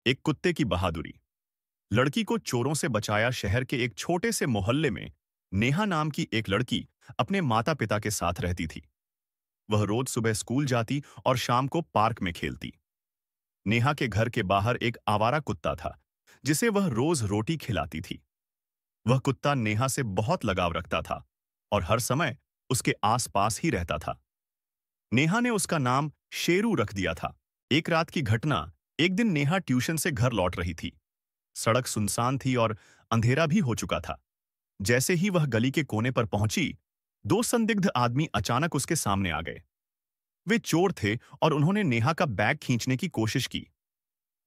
एक कुत्ते की बहादुरी। लड़की को चोरों से बचाया। शहर के एक छोटे से मोहल्ले में नेहा नाम की एक लड़की अपने माता पिता के साथ रहती थी। वह रोज सुबह स्कूल जाती और शाम को पार्क में खेलती। नेहा के घर के बाहर एक आवारा कुत्ता था, जिसे वह रोज रोटी खिलाती थी। वह कुत्ता नेहा से बहुत लगाव रखता था और हर समय उसके आसपास ही रहता था। नेहा ने उसका नाम शेरू रख दिया था। एक रात की घटना। एक दिन नेहा ट्यूशन से घर लौट रही थी। सड़क सुनसान थी और अंधेरा भी हो चुका था। जैसे ही वह गली के कोने पर पहुंची, दो संदिग्ध आदमी अचानक उसके सामने आ गए। वे चोर थे और उन्होंने नेहा का बैग खींचने की कोशिश की।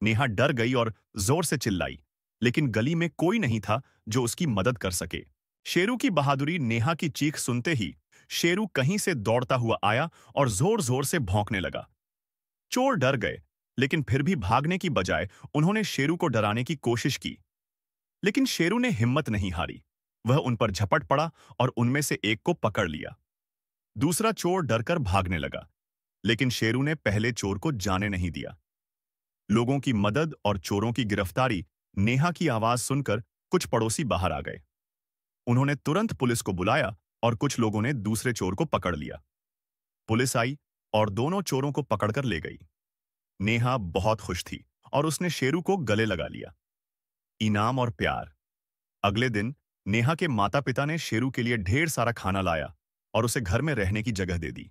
नेहा डर गई और जोर से चिल्लाई, लेकिन गली में कोई नहीं था जो उसकी मदद कर सके। शेरू की बहादुरी। नेहा की चीख सुनते ही शेरू कहीं से दौड़ता हुआ आया और जोर जोर से भौंकने लगा। चोर डर गए, लेकिन फिर भी भागने की बजाय उन्होंने शेरू को डराने की कोशिश की। लेकिन शेरू ने हिम्मत नहीं हारी। वह उन पर झपट पड़ा और उनमें से एक को पकड़ लिया। दूसरा चोर डरकर भागने लगा, लेकिन शेरू ने पहले चोर को जाने नहीं दिया। लोगों की मदद और चोरों की गिरफ्तारी। नेहा की आवाज सुनकर कुछ पड़ोसी बाहर आ गए। उन्होंने तुरंत पुलिस को बुलाया और कुछ लोगों ने दूसरे चोर को पकड़ लिया। पुलिस आई और दोनों चोरों को पकड़कर ले गई। नेहा बहुत खुश थी और उसने शेरू को गले लगा लिया। इनाम और प्यार। अगले दिन नेहा के माता पिता ने शेरू के लिए ढेर सारा खाना लाया और उसे घर में रहने की जगह दे दी।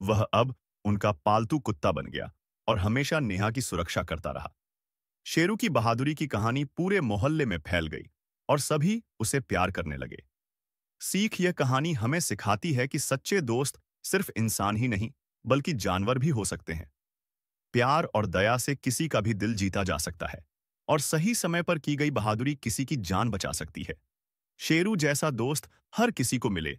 वह अब उनका पालतू कुत्ता बन गया और हमेशा नेहा की सुरक्षा करता रहा। शेरू की बहादुरी की कहानी पूरे मोहल्ले में फैल गई और सभी उसे प्यार करने लगे। सीख। यह कहानी हमें सिखाती है कि सच्चे दोस्त सिर्फ इंसान ही नहीं, बल्कि जानवर भी हो सकते हैं। प्यार और दया से किसी का भी दिल जीता जा सकता है और सही समय पर की गई बहादुरी किसी की जान बचा सकती है। शेरू जैसा दोस्त हर किसी को मिले,